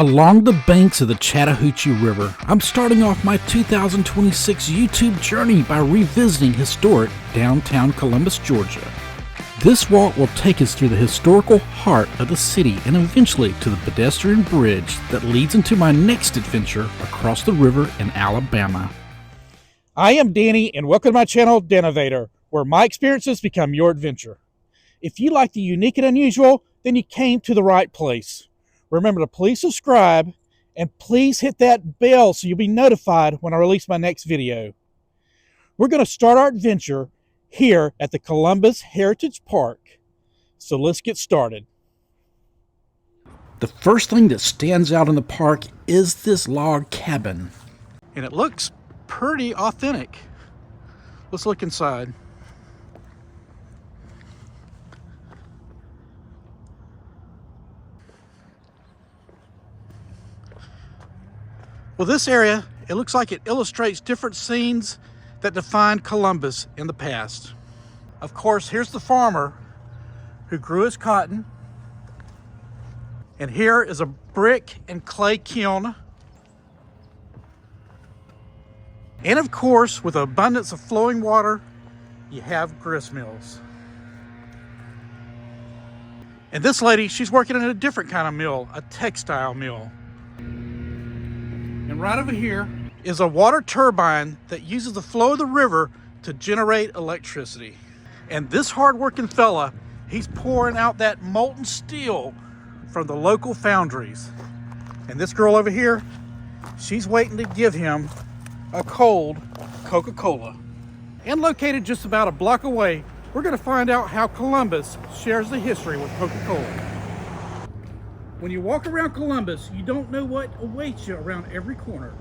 Along the banks of the Chattahoochee River, I'm starting off my 2026 YouTube journey by revisiting historic downtown Columbus, Georgia. This walk will take us through the historical heart of the city and eventually to the pedestrian bridge that leads into my next adventure across the river in Alabama. I am Danny, and welcome to my channel, Danovator, where my experiences become your adventure. If you like the unique and unusual, then you came to the right place. Remember to please subscribe and please hit that bell so you'll be notified when I release my next video. We're going to start our adventure here at the Columbus Heritage Park. So let's get started. The first thing that stands out in the park is this log cabin. And it looks pretty authentic. Let's look inside. Well, this area, it looks like it illustrates different scenes that defined Columbus in the past. Of course, here's the farmer who grew his cotton. And here is a brick and clay kiln. And of course, with an abundance of flowing water, you have grist mills. And this lady, she's working in a different kind of mill, a textile mill. And right over here is a water turbine that uses the flow of the river to generate electricity. And this hard-working fella, he's pouring out that molten steel from the local foundries. And this girl over here, she's waiting to give him a cold Coca-Cola. And located just about a block away, we're going to find out how Columbus shares the history with Coca-Cola. When you walk around Columbus, you don't know what awaits you around every corner.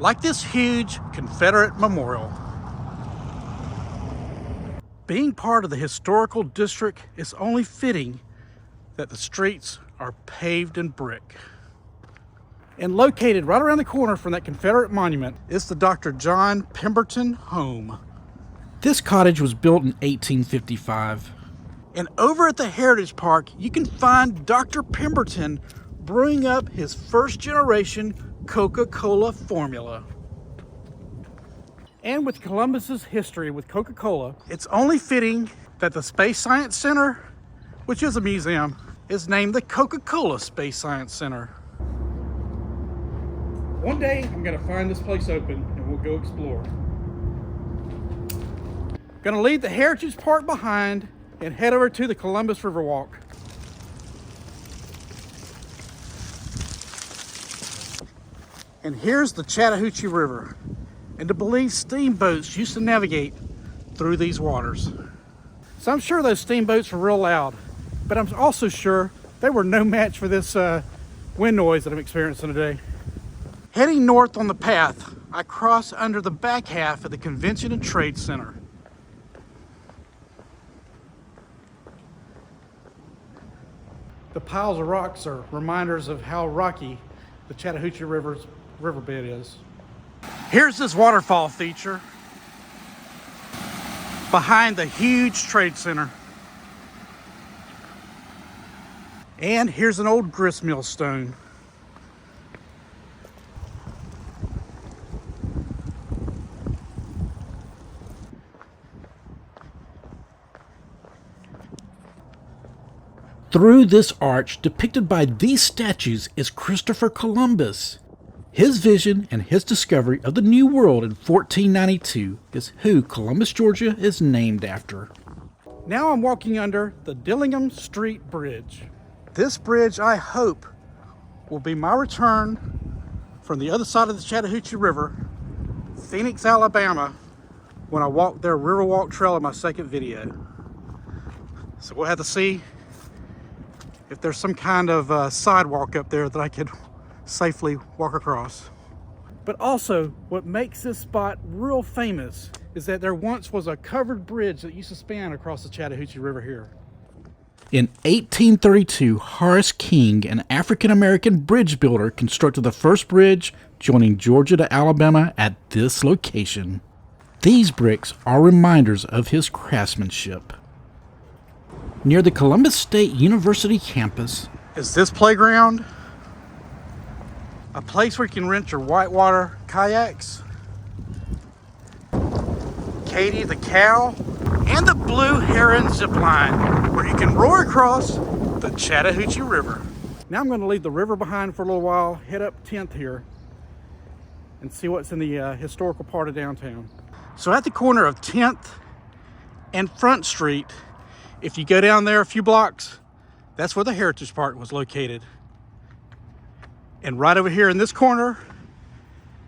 Like this huge Confederate memorial. Being part of the historical district, it's only fitting that the streets are paved in brick. And located right around the corner from that Confederate monument is the Dr. John Pemberton home. This cottage was built in 1855. And over at the Heritage Park, you can find Dr. Pemberton brewing up his first generation Coca-Cola formula. And with Columbus's history with Coca-Cola, it's only fitting that the Space Science Center, which is a museum, is named the Coca-Cola Space Science Center. One day, I'm gonna find this place open and we'll go explore. Gonna leave the Heritage Park behind and head over to the Columbus Riverwalk. And here's the Chattahoochee River. And to believe steamboats used to navigate through these waters. So I'm sure those steamboats were real loud, but I'm also sure they were no match for this wind noise that I'm experiencing today. Heading north on the path, I cross under the back half of the Convention and Trade Center. The piles of rocks are reminders of how rocky the Chattahoochee River's riverbed is. Here's this waterfall feature behind the huge trade center. And here's an old grist mill stone. Through this arch depicted by these statues is Christopher Columbus. His vision and his discovery of the New World in 1492 is who Columbus, Georgia is named after. Now I'm walking under the Dillingham Street Bridge. This bridge, I hope, will be my return from the other side of the Chattahoochee River, Phenix, Alabama, when I walk their Riverwalk trail in my second video. So we'll have to see if there's some kind of sidewalk up there that I could safely walk across. But also, what makes this spot real famous is that there once was a covered bridge that used to span across the Chattahoochee River here. In 1832, Horace King, an African-American bridge builder, constructed the first bridge joining Georgia to Alabama at this location. These bricks are reminders of his craftsmanship. Near the Columbus State University campus, is this playground. A place where you can rent your whitewater kayaks, Katie the cow, and the blue heron zip line, where you can roar across the Chattahoochee River. Now I'm going to leave the river behind for a little while, head up 10th here, and see what's in the historical part of downtown. So at the corner of 10th and Front Street, if you go down there a few blocks, that's where the Heritage Park was located. And right over here in this corner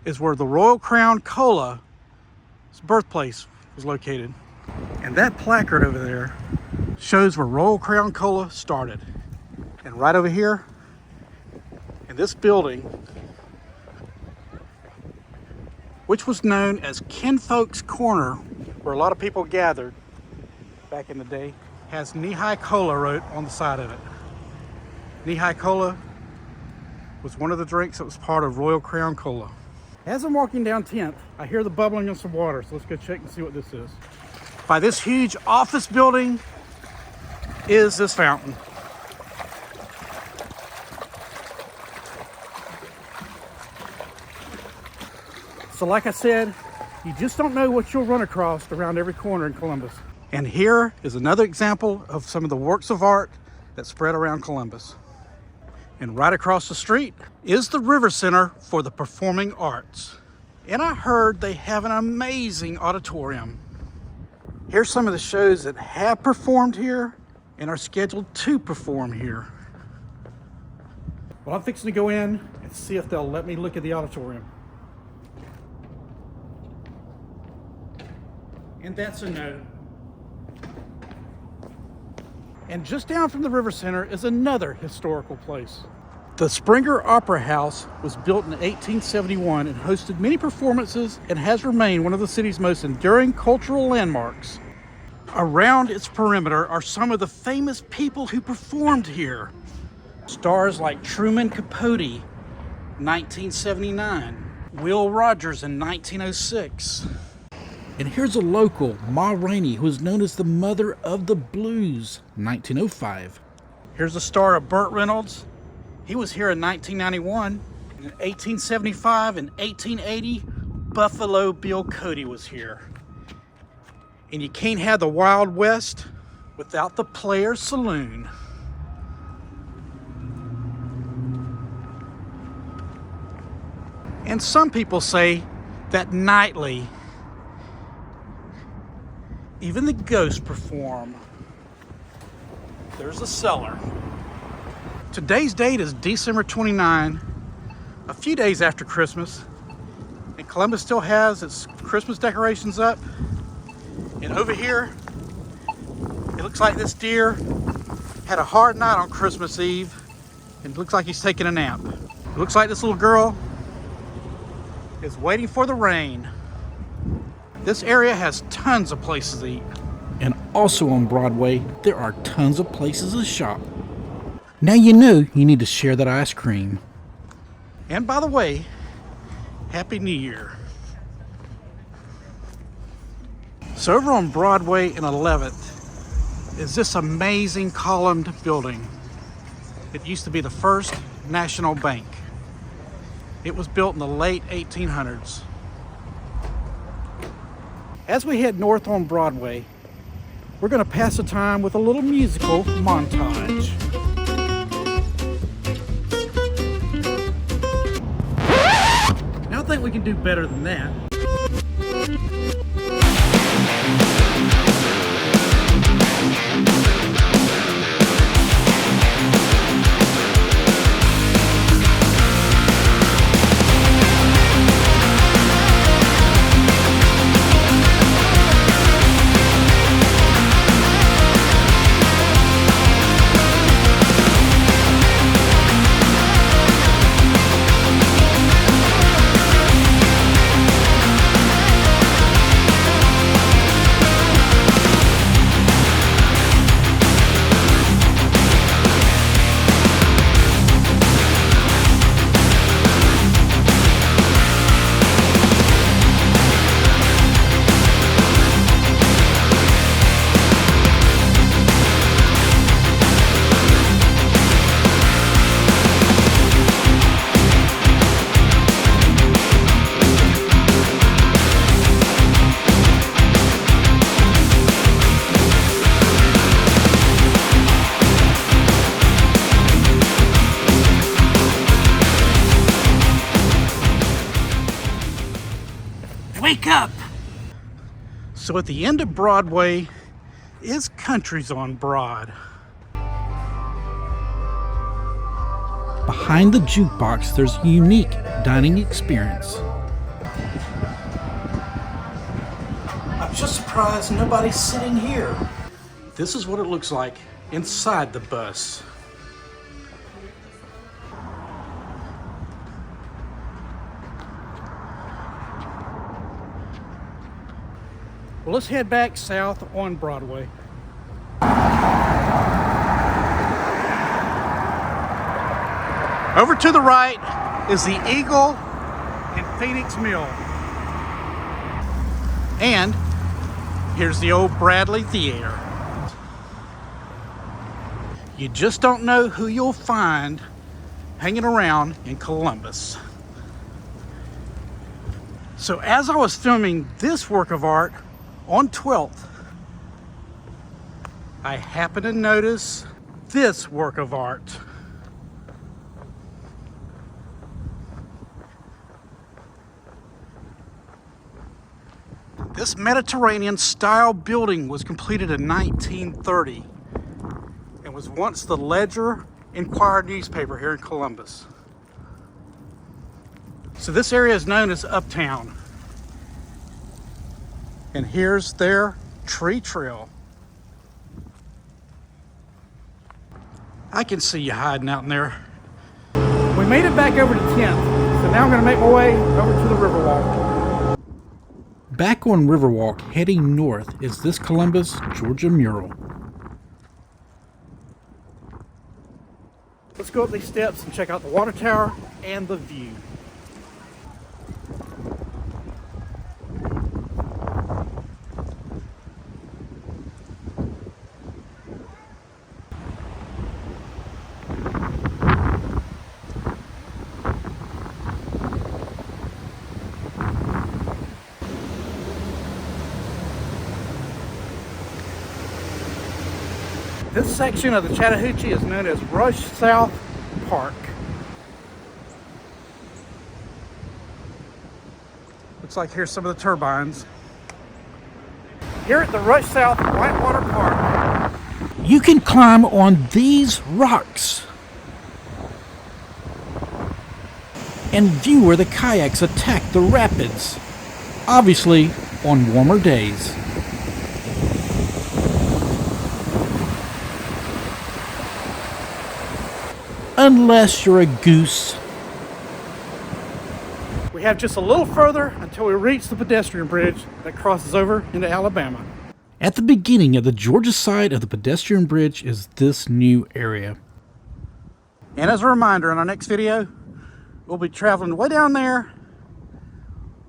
is where the Royal Crown Cola's birthplace was located. And that placard over there shows where Royal Crown Cola started. And right over here in this building, which was known as Kinfolk's Corner, where a lot of people gathered back in the day, has Knee-High Cola wrote on the side of it. Knee-High Cola was one of the drinks that was part of Royal Crown Cola. As I'm walking down 10th, I hear the bubbling of some water, so let's go check and see what this is. By this huge office building is this fountain. So like I said, you just don't know what you'll run across around every corner in Columbus. And here is another example of some of the works of art that spread around Columbus. And right across the street is the River Center for the Performing Arts. And I heard they have an amazing auditorium. Here's some of the shows that have performed here and are scheduled to perform here. Well, I'm fixing to go in and see if they'll let me look at the auditorium. And that's a no. And just down from the River Center is another historical place. The Springer Opera House was built in 1871 and hosted many performances and has remained one of the city's most enduring cultural landmarks. Around its perimeter are some of the famous people who performed here. Stars like Truman Capote, 1979, Will Rogers in 1906. And here's a local, Ma Rainey, who is known as the mother of the blues, 1905. Here's a star of Burt Reynolds. He was here in 1991. In 1875 and 1880, Buffalo Bill Cody was here. And you can't have the Wild West without the Players Saloon. And some people say that nightly, even the ghosts perform. There's a cellar. Today's date is December 29, a few days after Christmas. And Columbus still has its Christmas decorations up. And over here, it looks like this deer had a hard night on Christmas Eve. And it looks like he's taking a nap. It looks like this little girl is waiting for the rain. This area has tons of places to eat. And also on Broadway, there are tons of places to shop. Now you know you need to share that ice cream. And by the way, Happy New Year. So over on Broadway and 11th is this amazing columned building. It used to be the First National Bank. It was built in the late 1800s. As we head north on Broadway, we're going to pass the time with a little musical montage. Now I think we can do better than that. wake up! So at the end of Broadway is Country's on Broad. Behind the jukebox, there's a unique dining experience. I'm just surprised nobody's sitting here. This is what it looks like inside the bus. Well, let's head back south on Broadway. Over to the right is the Eagle and Phoenix Mill. And here's the old Bradley Theater. You just don't know who you'll find hanging around in Columbus. So as I was filming this work of art on 12th, I happened to notice this work of art. This Mediterranean style building was completed in 1930 and was once the Ledger Enquirer newspaper here in Columbus. So this area is known as Uptown. And here's their tree trail. I can see you hiding out in there. We made it back over to 10th, so now I'm going to make my way over to the Riverwalk. Back on Riverwalk, heading north, is this Columbus, Georgia mural. Let's go up these steps and check out the water tower and the view. This section of the Chattahoochee is known as Rush South Park. Looks like here's some of the turbines. Here at the Rush South Whitewater Park, You can climb on these rocks and view where the kayaks attack the rapids, obviously on warmer days. Unless you're a goose. we have just a little further until we reach the pedestrian bridge that crosses over into Alabama. At the beginning of the Georgia side of the pedestrian bridge is this new area. And as a reminder, in our next video, we'll be traveling way down there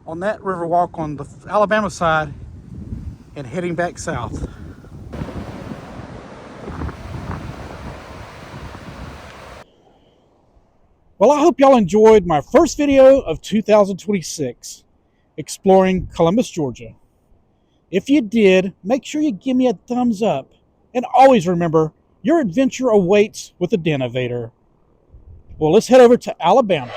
on that river walk on the Alabama side and heading back south. Well, I hope y'all enjoyed my first video of 2026, exploring Columbus, Georgia. If you did, make sure you give me a thumbs up. And always remember, your adventure awaits with the Denovator. Well, let's head over to Alabama.